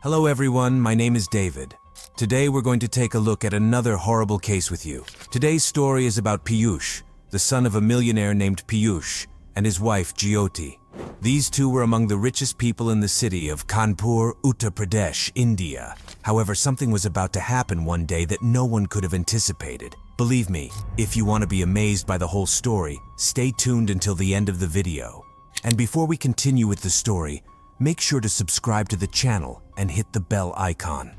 Hello everyone, my name is David. Today we're going to take a look at another horrible case with you. Today's story is about Piyush, the son of a millionaire named Piyush, and his wife Jyoti. These two were among the richest people in the city of Kanpur, Uttar Pradesh, India. However, something was about to happen one day that no one could have anticipated. Believe me, if you want to be amazed by the whole story, stay tuned until the end of the video. And before we continue with the story, make sure to subscribe to the channel and hit the bell icon.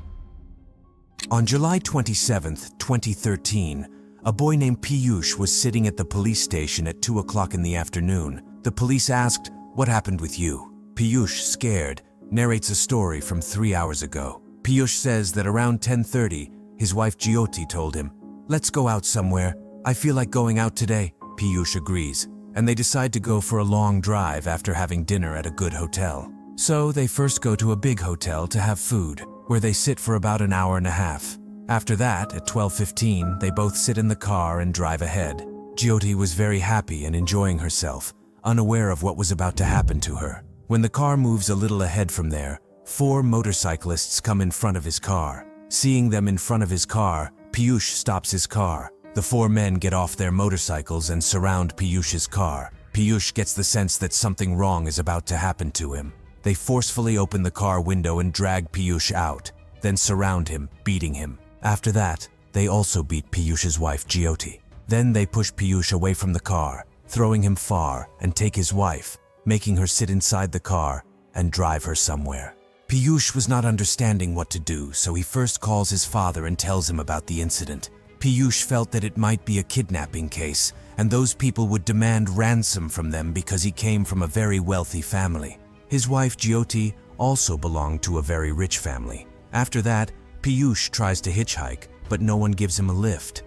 On July 27, 2013, a boy named Piyush was sitting at the police station at 2 o'clock in the afternoon. The police asked, "What happened with you?" Piyush, scared, narrates a story from 3 hours ago. Piyush says that around 10:30, his wife Jyoti told him, "Let's go out somewhere. I feel like going out today." Piyush agrees, and they decide to go for a long drive after having dinner at a good hotel. So they first go to a big hotel to have food, where they sit for about an hour and a half. After that, at 12:15, they both sit in the car and drive ahead. Jyoti was very happy and enjoying herself, unaware of what was about to happen to her. When the car moves a little ahead from there, 4 motorcyclists come in front of his car. Seeing them in front of his car, Piyush stops his car. The 4 men get off their motorcycles and surround Piyush's car. Piyush gets the sense that something wrong is about to happen to him. They forcefully open the car window and drag Piyush out, then surround him, beating him. After that, they also beat Piyush's wife Jyoti. Then they push Piyush away from the car, throwing him far, and take his wife, making her sit inside the car and drive her somewhere. Piyush was not understanding what to do, so he first calls his father and tells him about the incident. Piyush felt that it might be a kidnapping case, and those people would demand ransom from them because he came from a very wealthy family. His wife Jyoti also belonged to a very rich family. After that, Piyush tries to hitchhike, but no one gives him a lift.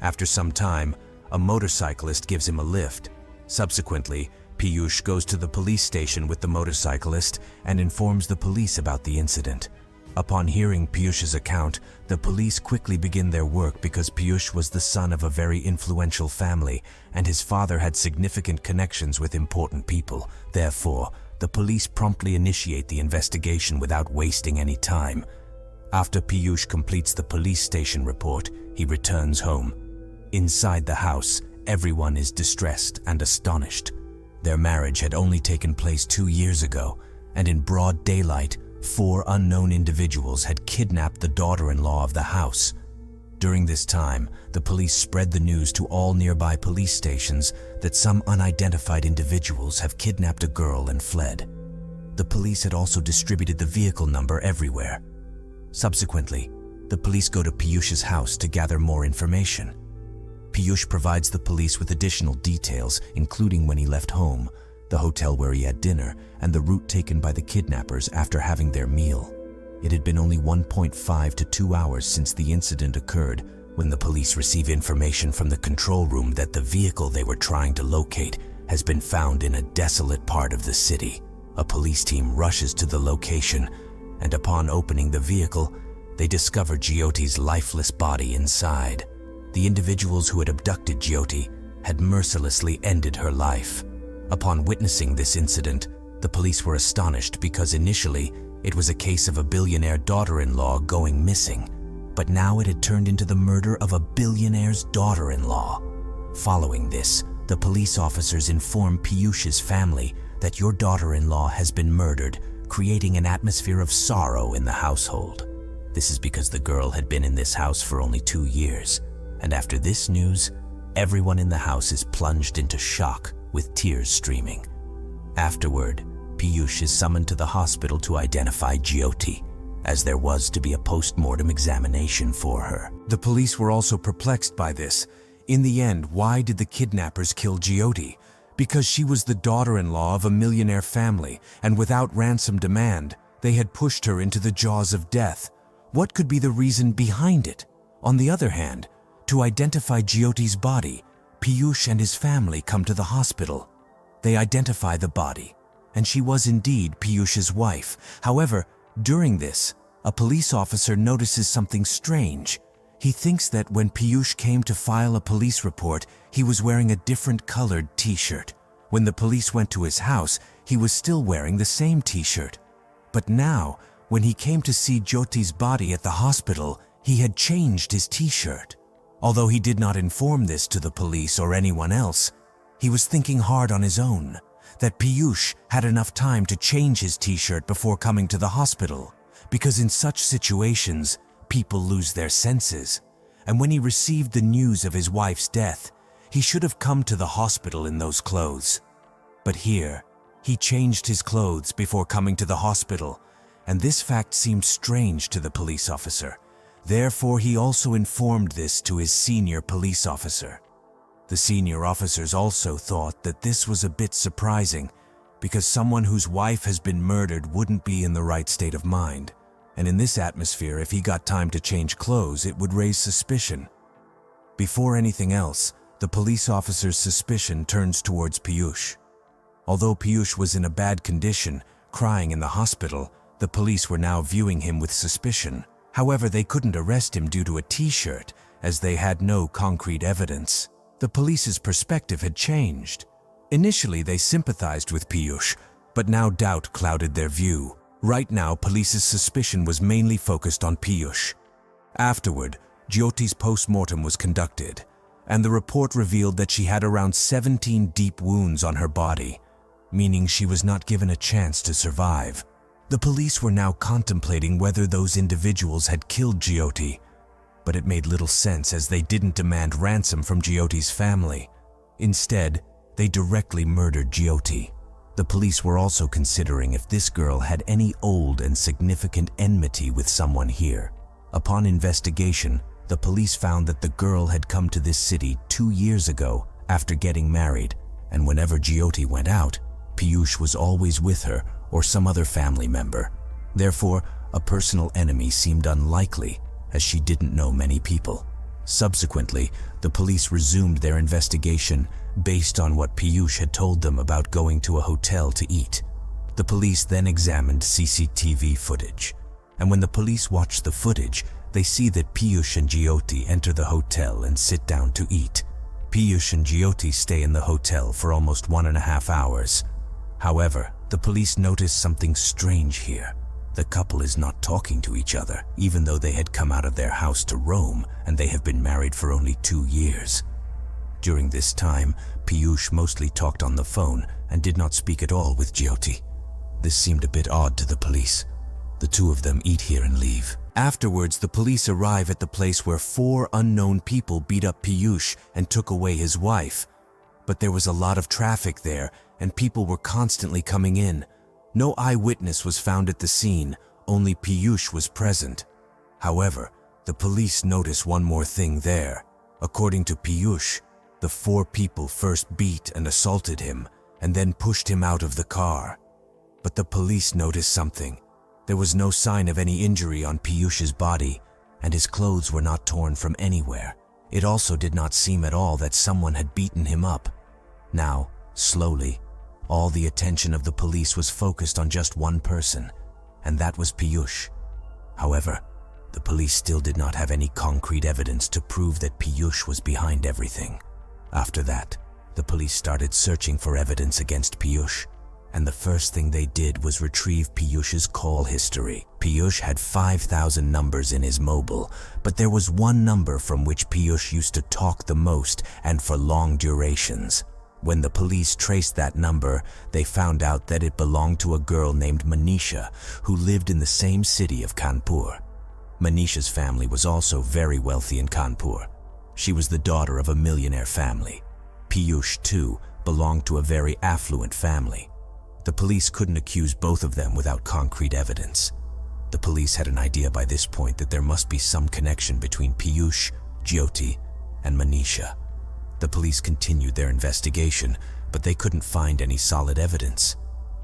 After some time, a motorcyclist gives him a lift. Subsequently, Piyush goes to the police station with the motorcyclist and informs the police about the incident. Upon hearing Piyush's account, the police quickly begin their work because Piyush was the son of a very influential family and his father had significant connections with important people. Therefore, the police promptly initiate the investigation without wasting any time. After Piyush completes the police station report, he returns home. Inside the house, everyone is distressed and astonished. Their marriage had only taken place 2 years ago, and in broad daylight, 4 unknown individuals had kidnapped the daughter-in-law of the house. During this time, the police spread the news to all nearby police stations that some unidentified individuals have kidnapped a girl and fled. The police had also distributed the vehicle number everywhere. Subsequently, the police go to Piyush's house to gather more information. Piyush provides the police with additional details, including when he left home, the hotel where he had dinner, and the route taken by the kidnappers after having their meal. It had been only 1.5 to 2 hours since the incident occurred when the police receive information from the control room that the vehicle they were trying to locate has been found in a desolate part of the city. A police team rushes to the location, and upon opening the vehicle, they discover Jyoti's lifeless body inside. The individuals who had abducted Jyoti had mercilessly ended her life. Upon witnessing this incident, the police were astonished because initially it was a case of a billionaire daughter-in-law going missing, but now it had turned into the murder of a billionaire's daughter-in-law. Following this, the police officers inform Piyush's family that your daughter-in-law has been murdered, creating an atmosphere of sorrow in the household. This is because the girl had been in this house for only 2 years, and after this news, everyone in the house is plunged into shock with tears streaming. Afterward, Piyush is summoned to the hospital to identify Jyoti, as there was to be a post-mortem examination for her. The police were also perplexed by this. In the end, why did the kidnappers kill Jyoti? Because she was the daughter-in-law of a millionaire family, and without ransom demand, they had pushed her into the jaws of death. What could be the reason behind it? On the other hand, to identify Jyoti's body, Piyush and his family come to the hospital. They identify the body, and she was indeed Piyush's wife. However, during this, a police officer notices something strange. He thinks that when Piyush came to file a police report, he was wearing a different colored t-shirt. When the police went to his house, he was still wearing the same t-shirt. But now, When he came to see Jyoti's body at the hospital, he had changed his t-shirt. Although he did not inform this to the police or anyone else, he was thinking hard on his own that Piyush had enough time to change his t-shirt before coming to the hospital, because in such situations, people lose their senses. And when he received the news of his wife's death, he should have come to the hospital in those clothes. But here, he changed his clothes before coming to the hospital, and this fact seemed strange to the police officer. Therefore, he also informed this to his senior police officer. The senior officers also thought that this was a bit surprising, because someone whose wife has been murdered wouldn't be in the right state of mind. And in this atmosphere, if he got time to change clothes, it would raise suspicion. Before anything else, the police officer's suspicion turns towards Piyush. Although Piyush was in a bad condition, crying in the hospital, the police were now viewing him with suspicion. However, they couldn't arrest him due to a t-shirt, as they had no concrete evidence. The police's perspective had changed. Initially, they sympathized with Piyush, but now doubt clouded their view. Right now, police's suspicion was mainly focused on Piyush. Afterward, Jyoti's post-mortem was conducted, and the report revealed that she had around 17 deep wounds on her body, meaning she was not given a chance to survive. The police were now contemplating whether those individuals had killed Jyoti, but it made little sense as they didn't demand ransom from Jyoti's family. Instead, they directly murdered Jyoti. The police were also considering if this girl had any old and significant enmity with someone here. Upon investigation, the police found that the girl had come to this city 2 years ago after getting married, and whenever Jyoti went out, Piyush was always with her or some other family member. Therefore, a personal enemy seemed unlikely, as she didn't know many people. Subsequently, the police resumed their investigation based on what Piyush had told them about going to a hotel to eat. The police then examined CCTV footage, and when the police watched the footage, they see that Piyush and Jyoti enter the hotel and sit down to eat. Piyush and Jyoti stay in the hotel for almost 1.5 hours. However, the police notice something strange here. The couple is not talking to each other, even though they had come out of their house to roam and they have been married for only 2 years. During this time, Piyush mostly talked on the phone and did not speak at all with Jyoti. This seemed a bit odd to the police. The two of them eat here and leave. Afterwards, the police arrive at the place where 4 unknown people beat up Piyush and took away his wife. But there was a lot of traffic there and people were constantly coming in. No eyewitness was found at the scene, only Piyush was present. However, the police notice one more thing there. According to Piyush, the 4 people first beat and assaulted him and then pushed him out of the car. But the police noticed something. There was no sign of any injury on Piyush's body, and his clothes were not torn from anywhere. It also did not seem at all that someone had beaten him up. Now, slowly, all the attention of the police was focused on just one person, and that was Piyush. However, the police still did not have any concrete evidence to prove that Piyush was behind everything. After that, the police started searching for evidence against Piyush, and the first thing they did was retrieve Piyush's call history. Piyush had 5,000 numbers in his mobile, but there was one number from which Piyush used to talk the most and for long durations. When the police traced that number, they found out that it belonged to a girl named Manisha, who lived in the same city of Kanpur. Manisha's family was also very wealthy in Kanpur. She was the daughter of a millionaire family. Piyush, too, belonged to a very affluent family. The police couldn't accuse both of them without concrete evidence. The police had an idea by this point that there must be some connection between Piyush, Jyoti, and Manisha. The police continued their investigation, but they couldn't find any solid evidence.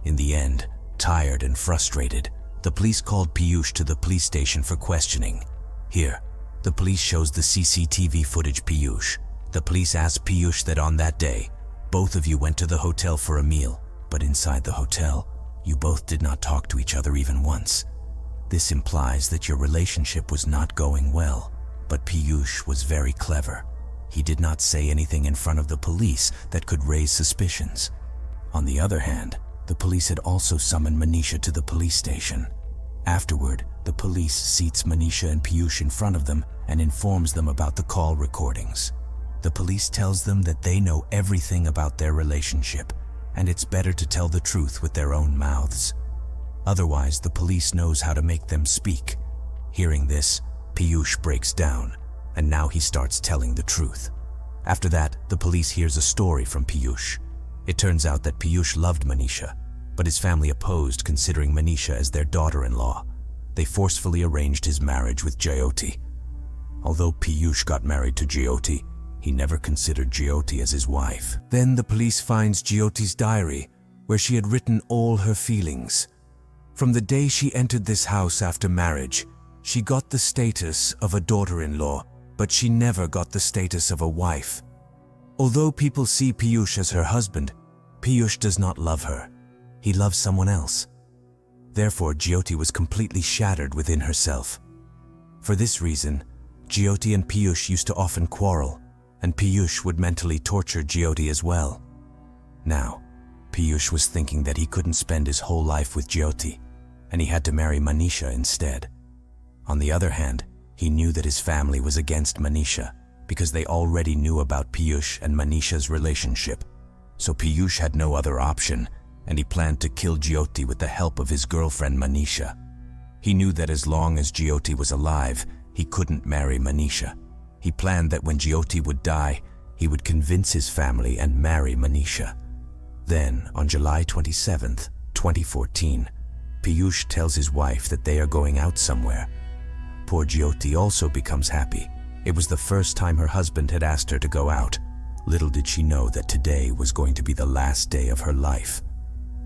In the end, tired and frustrated, the police called Piyush to the police station for questioning. Here, the police shows the CCTV footage Piyush. The police asked Piyush that on that day, both of you went to the hotel for a meal, but inside the hotel, you both did not talk to each other even once. This implies that your relationship was not going well, but Piyush was very clever. He did not say anything in front of the police that could raise suspicions. On the other hand, the police had also summoned Manisha to the police station. Afterward, the police seats Manisha and Piyush in front of them and informs them about the call recordings. The police tells them that they know everything about their relationship, and it's better to tell the truth with their own mouths. Otherwise, the police knows how to make them speak. Hearing this, Piyush breaks down, and now he starts telling the truth. After that, the police hears a story from Piyush. It turns out that Piyush loved Manisha, but his family opposed considering Manisha as their daughter-in-law. They forcefully arranged his marriage with Jyoti. Although Piyush got married to Jyoti, he never considered Jyoti as his wife. Then the police finds Jyoti's diary, where she had written all her feelings. From the day she entered this house after marriage, she got the status of a daughter-in-law, but she never got the status of a wife. Although people see Piyush as her husband, Piyush does not love her. He loves someone else. Therefore, Jyoti was completely shattered within herself. For this reason, Jyoti and Piyush used to often quarrel, and Piyush would mentally torture Jyoti as well. Now, Piyush was thinking that he couldn't spend his whole life with Jyoti, and he had to marry Manisha instead. On the other hand, he knew that his family was against Manisha because they already knew about Piyush and Manisha's relationship. So Piyush had no other option, and he planned to kill Jyoti with the help of his girlfriend Manisha. He knew that as long as Jyoti was alive, he couldn't marry Manisha. He planned that when Jyoti would die, he would convince his family and marry Manisha. Then, on July 27th, 2014, Piyush tells his wife that they are going out somewhere. Poor Jyoti also becomes happy. It was the first time her husband had asked her to go out. Little did she know that today was going to be the last day of her life.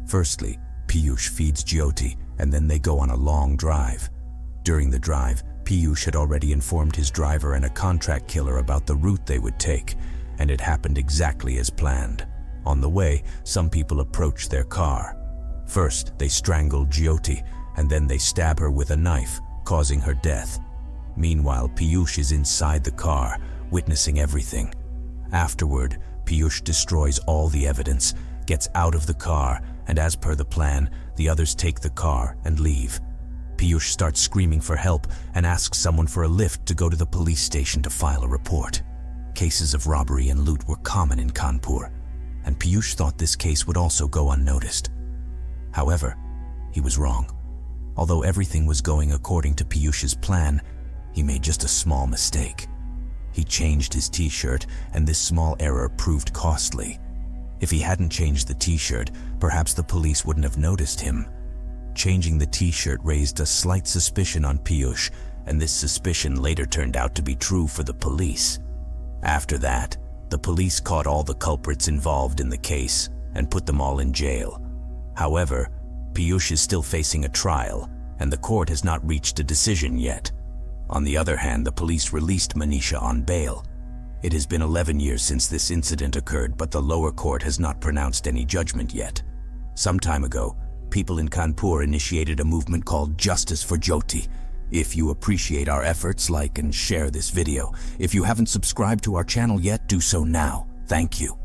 Firstly, Piyush feeds Jyoti, and then they go on a long drive. During the drive, Piyush had already informed his driver and a contract killer about the route they would take, and it happened exactly as planned. On the way, some people approached their car. First, they strangled Jyoti, and then they stab her with a knife, causing her death. Meanwhile, Piyush is inside the car, witnessing everything. Afterward, Piyush destroys all the evidence, gets out of the car, and as per the plan, the others take the car and leave. Piyush starts screaming for help and asks someone for a lift to go to the police station to file a report. Cases of robbery and loot were common in Kanpur, and Piyush thought this case would also go unnoticed. However, he was wrong. Although everything was going according to Piyush's plan, he made just a small mistake. He changed his t-shirt, and this small error proved costly. If he hadn't changed the t-shirt, perhaps the police wouldn't have noticed him. Changing the t-shirt raised a slight suspicion on Piyush, and this suspicion later turned out to be true for the police. After that, the police caught all the culprits involved in the case and put them all in jail. However, Piyush is still facing a trial, and the court has not reached a decision yet. On the other hand, the police released Manisha on bail. It has been 11 years since this incident occurred, but the lower court has not pronounced any judgment yet. Some time ago, people in Kanpur initiated a movement called Justice for Jyoti. If you appreciate our efforts, like and share this video. If you haven't subscribed to our channel yet, do so now. Thank you.